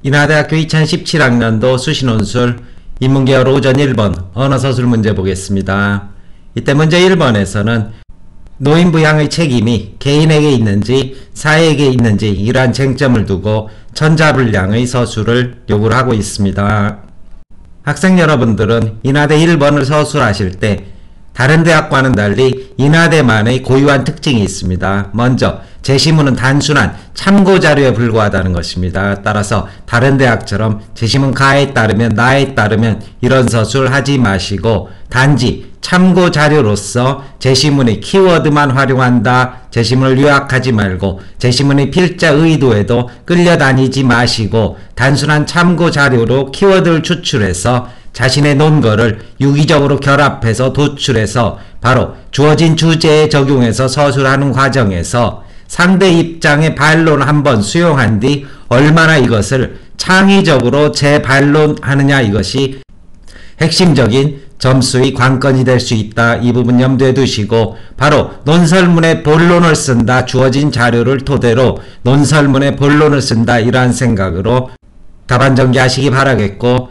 인하대학교 2017학년도 수시논술 인문계열 오전 1번 언어서술 문제 보겠습니다. 이때 문제 1번에서는 노인부양의 책임이 개인에게 있는지 사회에게 있는지 이러한 쟁점을 두고 천자분량의 서술을 요구를 하고 있습니다. 학생 여러분들은 인하대 1번을 서술하실 때 다른 대학과는 달리 인하대만의 고유한 특징이 있습니다. 먼저 제시문은 단순한 참고자료에 불과하다는 것입니다. 따라서 다른 대학처럼 제시문 가에 따르면 나에 따르면 이런 서술 하지 마시고 단지 참고자료로서 제시문의 키워드만 활용한다. 제시문을 요약하지 말고 제시문의 필자 의도에도 끌려다니지 마시고 단순한 참고자료로 키워드를 추출해서 자신의 논거를 유기적으로 결합해서 도출해서 바로 주어진 주제에 적용해서 서술하는 과정에서 상대 입장의 반론을 한번 수용한 뒤 얼마나 이것을 창의적으로 재반론하느냐, 이것이 핵심적인 점수의 관건이 될 수 있다. 이 부분 염두에 두시고 바로 논설문의 본론을 쓴다. 주어진 자료를 토대로 논설문의 본론을 쓴다. 이러한 생각으로 답안 전개하시기 바라겠고,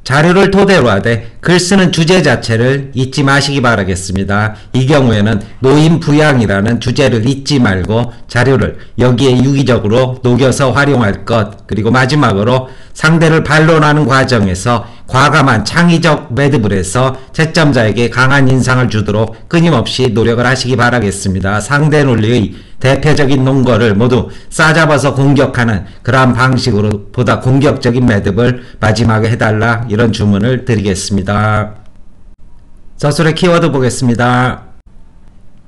자료를 토대로 하되 글 쓰는 주제 자체를 잊지 마시기 바라겠습니다. 이 경우에는 노인부양이라는 주제를 잊지 말고 자료를 여기에 유기적으로 녹여서 활용할 것, 그리고 마지막으로 상대를 반론하는 과정에서 과감한 창의적 매듭을 해서 채점자에게 강한 인상을 주도록 끊임없이 노력을 하시기 바라겠습니다. 상대 논리의 대표적인 논거를 모두 싸잡아서 공격하는 그러한 방식으로 보다 공격적인 매듭을 마지막에 해달라, 이런 주문을 드리겠습니다. 서술의 키워드 보겠습니다.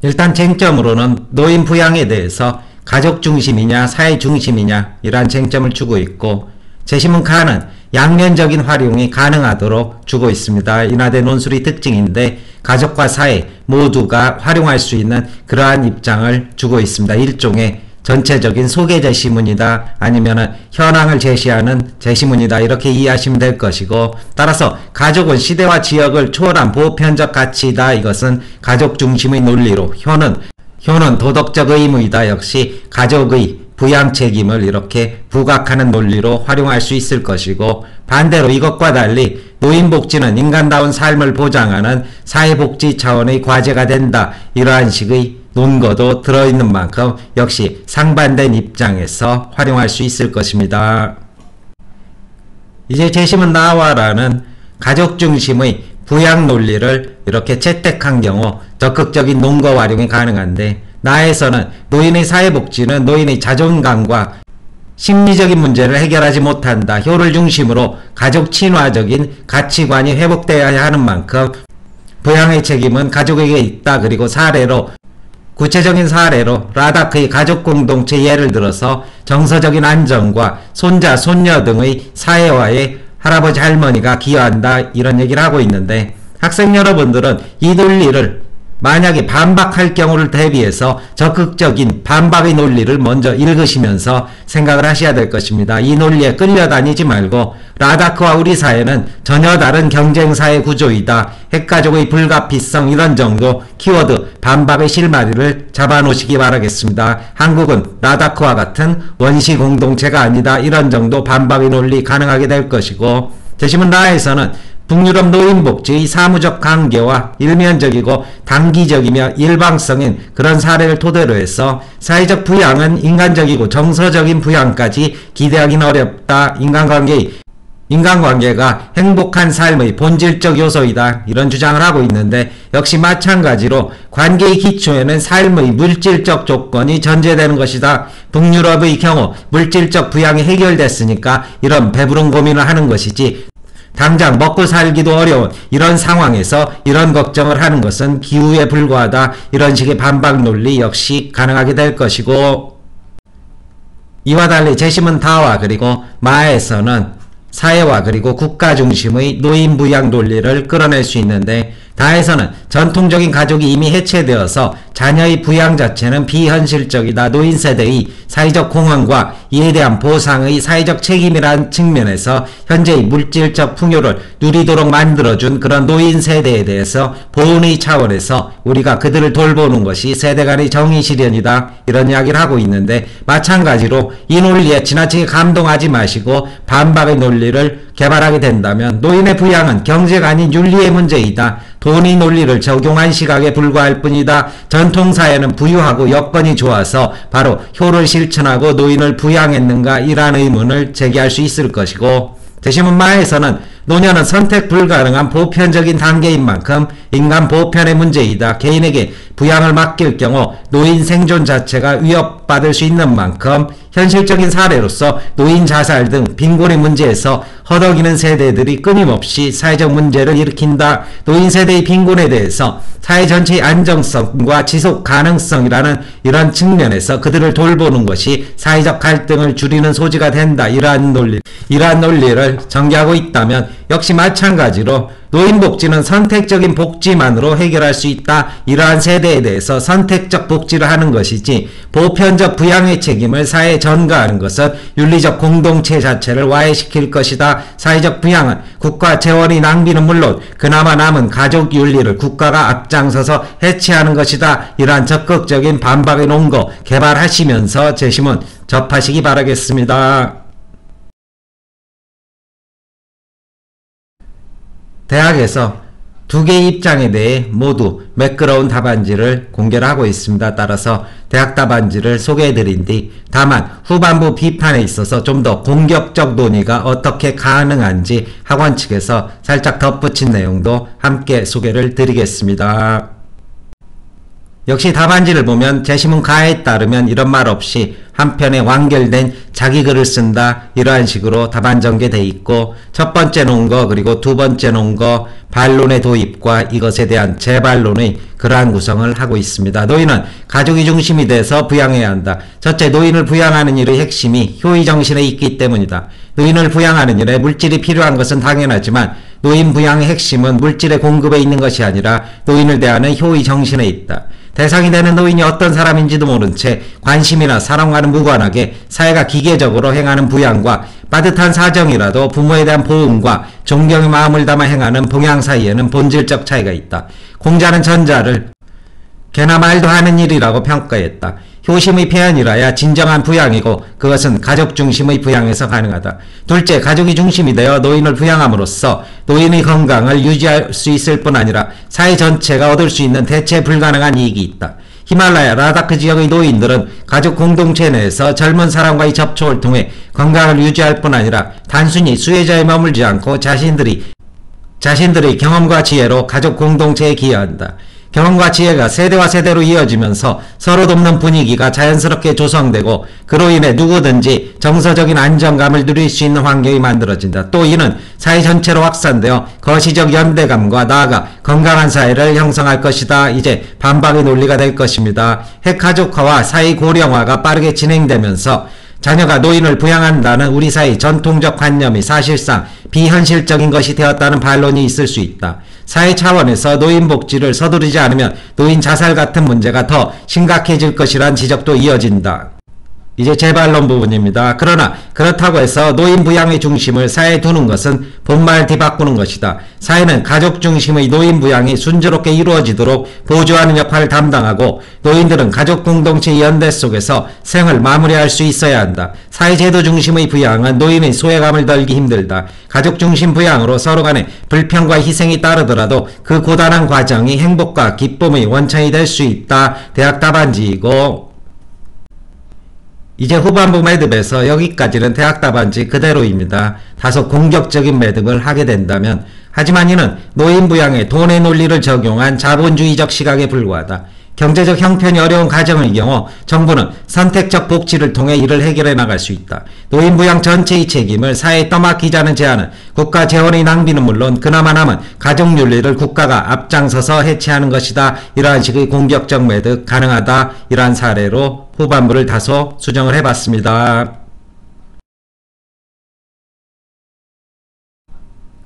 일단 쟁점으로는 노인 부양에 대해서 가족 중심이냐 사회 중심이냐 이러한 쟁점을 주고 있고, 제시문 가는 양면적인 활용이 가능하도록 주고 있습니다. 인하대 논술의 특징인데 가족과 사회 모두가 활용할 수 있는 그러한 입장을 주고 있습니다. 일종의 전체적인 소개 제시문이다, 아니면은 현황을 제시하는 제시문이다, 이렇게 이해하시면 될 것이고, 따라서 가족은 시대와 지역을 초월한 보편적 가치이다. 이것은 가족 중심의 논리로, 효는 도덕적 의무이다. 역시 가족의 부양 책임을 이렇게 부각하는 논리로 활용할 수 있을 것이고, 반대로 이것과 달리 노인복지는 인간다운 삶을 보장하는 사회복지 차원의 과제가 된다. 이러한 식의 논거도 들어있는 만큼 역시 상반된 입장에서 활용할 수 있을 것입니다. 이제 제시문 나와라는 가족 중심의 부양 논리를 이렇게 채택한 경우 적극적인 논거 활용이 가능한데, 나에서는 노인의 사회복지는 노인의 자존감과 심리적인 문제를 해결하지 못한다. 효를 중심으로 가족 친화적인 가치관이 회복되어야 하는 만큼 부양의 책임은 가족에게 있다. 그리고 구체적인 사례로 라다크의 가족 공동체 예를 들어서 정서적인 안정과 손자, 손녀 등의 사회화에 할아버지, 할머니가 기여한다. 이런 얘기를 하고 있는데, 학생 여러분들은 이 논리를 만약에 반박할 경우를 대비해서 적극적인 반박의 논리를 먼저 읽으시면서 생각을 하셔야 될 것입니다. 이 논리에 끌려다니지 말고 라다크와 우리 사회는 전혀 다른 경쟁사회 구조이다. 핵가족의 불가피성, 이런 정도 키워드 반박의 실마리를 잡아놓으시기 바라겠습니다. 한국은 라다크와 같은 원시 공동체가 아니다. 이런 정도 반박의 논리 가능하게 될 것이고, 제시문 나에서는 북유럽 노인복지의 사무적 관계와 일면적이고 단기적이며 일방성인 그런 사례를 토대로 해서 사회적 부양은 인간적이고 정서적인 부양까지 기대하기는 어렵다. 인간관계가 행복한 삶의 본질적 요소이다. 이런 주장을 하고 있는데, 역시 마찬가지로 관계의 기초에는 삶의 물질적 조건이 전제되는 것이다. 북유럽의 경우 물질적 부양이 해결됐으니까 이런 배부른 고민을 하는 것이지, 당장 먹고 살기도 어려운 이런 상황에서 이런 걱정을 하는 것은 기우에 불과하다. 이런 식의 반박 논리 역시 가능하게 될 것이고, 이와 달리 제시문 다와 그리고 마에서는 사회와 그리고 국가 중심의 노인 부양 논리를 끌어낼 수 있는데, 다해서는 전통적인 가족이 이미 해체되어서 자녀의 부양 자체는 비현실적이다. 노인 세대의 사회적 공헌과 이에 대한 보상의 사회적 책임이라는 측면에서 현재의 물질적 풍요를 누리도록 만들어준 그런 노인 세대에 대해서 보훈의 차원에서 우리가 그들을 돌보는 것이 세대 간의 정의 실현이다. 이런 이야기를 하고 있는데, 마찬가지로 이 논리에 지나치게 감동하지 마시고 반박의 논리를 개발하게 된다면 노인의 부양은 경제가 아닌 윤리의 문제이다. 돈의 논리를 적용한 시각에 불과할 뿐이다. 전통사회는 부유하고 여건이 좋아서 바로 효를 실천하고 노인을 부양했는가, 이러한 의문을 제기할 수 있을 것이고, 대시문마에서는 노년은 선택 불가능한 보편적인 단계인 만큼 인간 보편의 문제이다. 개인에게 부양을 맡길 경우 노인 생존 자체가 위협받을 수 있는 만큼 현실적인 사례로서 노인 자살 등 빈곤의 문제에서 허덕이는 세대들이 끊임없이 사회적 문제를 일으킨다. 노인 세대의 빈곤에 대해서 사회 전체의 안정성과 지속 가능성이라는 이런 측면에서 그들을 돌보는 것이 사회적 갈등을 줄이는 소지가 된다. 이러한 논리를 전개하고 있다면, 역시 마찬가지로 노인복지는 선택적인 복지만으로 해결할 수 있다. 이러한 세대에 대해서 선택적 복지를 하는 것이지 보편적 부양의 책임을 사회에 전가하는 것은 윤리적 공동체 자체를 와해시킬 것이다. 사회적 부양은 국가 재원의 낭비는 물론 그나마 남은 가족 윤리를 국가가 앞장서서 해체하는 것이다. 이러한 적극적인 반박의 논거 개발하시면서 제시문 접하시기 바라겠습니다. 대학에서 두 개의 입장에 대해 모두 매끄러운 답안지를 공개를 하고 있습니다. 따라서 대학 답안지를 소개해드린 뒤, 다만 후반부 비판에 있어서 좀 더 공격적 논의가 어떻게 가능한지 학원 측에서 살짝 덧붙인 내용도 함께 소개를 드리겠습니다. 역시 답안지를 보면 제시문 가에 따르면 이런 말 없이 한편에 완결된 자기 글을 쓴다, 이러한 식으로 답안 전개되어 있고, 첫 번째 논거 그리고 두 번째 논거 반론의 도입과 이것에 대한 재반론의 그러한 구성을 하고 있습니다. 노인은 가족이 중심이 돼서 부양해야 한다. 첫째, 노인을 부양하는 일의 핵심이 효의 정신에 있기 때문이다. 노인을 부양하는 일에 물질이 필요한 것은 당연하지만 노인 부양의 핵심은 물질의 공급에 있는 것이 아니라 노인을 대하는 효의 정신에 있다. 대상이 되는 노인이 어떤 사람인지도 모른 채 관심이나 사랑과는 무관하게 사회가 기계적으로 행하는 부양과 빠듯한 사정이라도 부모에 대한 보응과 존경의 마음을 담아 행하는 봉양 사이에는 본질적 차이가 있다. 공자는 전자를 개나 말도 하는 일이라고 평가했다. 효심의 표현이라야 진정한 부양이고 그것은 가족 중심의 부양에서 가능하다. 둘째, 가족이 중심이 되어 노인을 부양함으로써 노인의 건강을 유지할 수 있을 뿐 아니라 사회 전체가 얻을 수 있는 대체 불가능한 이익이 있다. 히말라야, 라다크 지역의 노인들은 가족 공동체 내에서 젊은 사람과의 접촉을 통해 건강을 유지할 뿐 아니라 단순히 수혜자에 머물지 않고 자신들의 경험과 지혜로 가족 공동체에 기여한다. 경험과 지혜가 세대와 세대로 이어지면서 서로 돕는 분위기가 자연스럽게 조성되고 그로 인해 누구든지 정서적인 안정감을 누릴 수 있는 환경이 만들어진다. 또 이는 사회 전체로 확산되어 거시적 연대감과 나아가 건강한 사회를 형성할 것이다. 이제 반박의 논리가 될 것입니다. 핵가족화와 사회 고령화가 빠르게 진행되면서 자녀가 노인을 부양한다는 우리 사회의 전통적 관념이 사실상 비현실적인 것이 되었다는 반론이 있을 수 있다. 사회 차원에서 노인 복지를 서두르지 않으면 노인 자살 같은 문제가 더 심각해질 것이란 지적도 이어진다. 이제 재반론 부분입니다. 그러나 그렇다고 해서 노인 부양의 중심을 사회에 두는 것은 본말 뒤바꾸는 것이다. 사회는 가족 중심의 노인 부양이 순조롭게 이루어지도록 보조하는 역할을 담당하고 노인들은 가족 공동체의 연대 속에서 생을 마무리할 수 있어야 한다. 사회제도 중심의 부양은 노인의 소외감을 덜기 힘들다. 가족 중심 부양으로 서로 간에 불평과 희생이 따르더라도 그 고단한 과정이 행복과 기쁨의 원천이 될 수 있다. 대학 답안지이고, 이제 후반부 매듭에서 여기까지는 대학 답안지 그대로입니다. 다소 공격적인 매듭을 하게 된다면, 하지만 이는 노인 부양에 돈의 논리를 적용한 자본주의적 시각에 불과하다. 경제적 형편이 어려운 가정의 경우 정부는 선택적 복지를 통해 이를 해결해 나갈 수 있다. 노인 부양 전체의 책임을 사회에 떠맡기자는 제안은 국가 재원의 낭비는 물론 그나마 남은 가족 윤리를 국가가 앞장서서 해체하는 것이다. 이러한 식의 공격적 매듭 가능하다. 이러한 사례로 후반부를 다소 수정을 해봤습니다.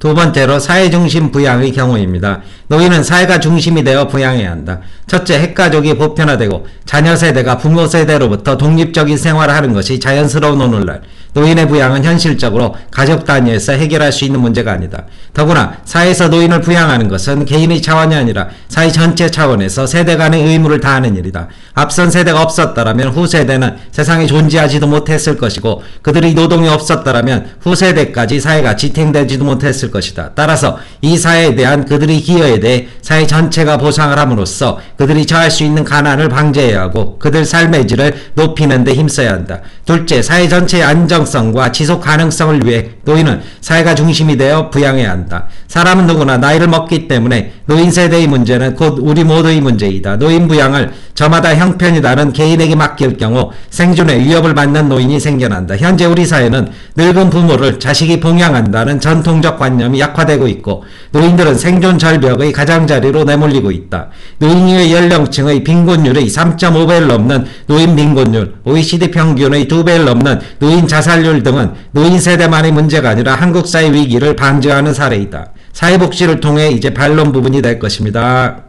두 번째로 사회중심 부양의 경우입니다. 노인은 사회가 중심이 되어 부양해야 한다. 첫째, 핵가족이 보편화되고 자녀 세대가 부모 세대로부터 독립적인 생활을 하는 것이 자연스러운 오늘날 노인의 부양은 현실적으로 가족 단위에서 해결할 수 있는 문제가 아니다. 더구나 사회에서 노인을 부양하는 것은 개인의 차원이 아니라 사회 전체 차원에서 세대 간의 의무를 다하는 일이다. 앞선 세대가 없었다라면 후세대는 세상에 존재하지도 못했을 것이고 그들의 노동이 없었다라면 후세대까지 사회가 지탱되지도 못했을 것이다. 따라서 이 사회에 대한 그들의 기여에 대해 사회 전체가 보상을 함으로써 그들이 처할 수 있는 가난을 방지해야 하고 그들 삶의 질을 높이는 데 힘써야 한다. 둘째, 사회 전체의 안정성과 지속 가능성을 위해 노인은 사회가 중심이 되어 부양해야 한다. 사람은 누구나 나이를 먹기 때문에 노인 세대의 문제는 곧 우리 모두의 문제이다. 노인 부양을 저마다 형편이 다른 개인에게 맡길 경우 생존에 위협을 받는 노인이 생겨난다. 현재 우리 사회는 늙은 부모를 자식이 봉양한다는 전통적 관념이 약화되고 있고 노인들은 생존 절벽의 가장자리로 내몰리고 있다. 노인의 연령층의 빈곤율의 3.5배를 넘는 노인 빈곤율, OECD 평균의 2배를 넘는 노인 자살률 등은 노인 세대만의 문제가 아니라 한국 사회 위기를 방지하는 사례이다. 사회복지를 통해 이제 반론 부분이 될 것입니다.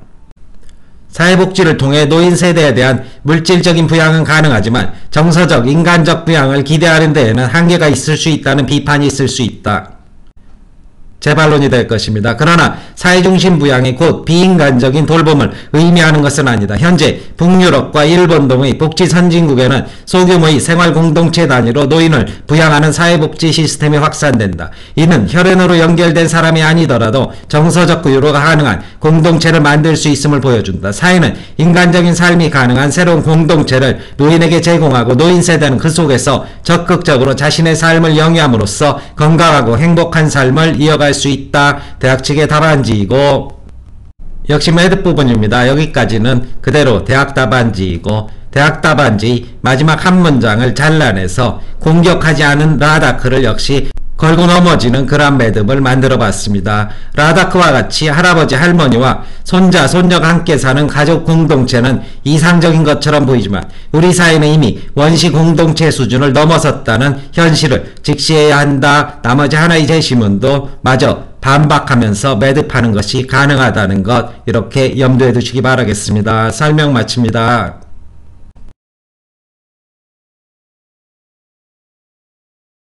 사회복지를 통해 노인 세대에 대한 물질적인 부양은 가능하지만 정서적, 인간적 부양을 기대하는 데에는 한계가 있을 수 있다는 비판이 있을 수 있다. 제 반론이 될 것입니다. 그러나 사회중심 부양이 곧 비인간적인 돌봄을 의미하는 것은 아니다. 현재 북유럽과 일본 등의 복지 선진국에는 소규모의 생활공동체 단위로 노인을 부양하는 사회복지 시스템이 확산된다. 이는 혈연으로 연결된 사람이 아니더라도 정서적 구유로가 가능한 공동체를 만들 수 있음을 보여준다. 사회는 인간적인 삶이 가능한 새로운 공동체를 노인에게 제공하고 노인 세대는 그 속에서 적극적으로 자신의 삶을 영위함으로써 건강하고 행복한 삶을 이어갈 수 있다. 대학 측의 답안지이고 역시 매듭 부분입니다. 여기까지는 그대로 대학 답안지이고 대학 답안지 마지막 한 문장을 잘라내서 공격하지 않은 라다크를 역시 걸고 넘어지는 그런 매듭을 만들어 봤습니다. 라다크와 같이 할아버지 할머니와 손자 손녀가 함께 사는 가족 공동체는 이상적인 것처럼 보이지만 우리 사회는 이미 원시 공동체 수준을 넘어섰다는 현실을 직시해야 한다. 나머지 하나의 제시문도 마저 반박하면서 매듭하는 것이 가능하다는 것 이렇게 염두에 두시기 바라겠습니다. 설명 마칩니다.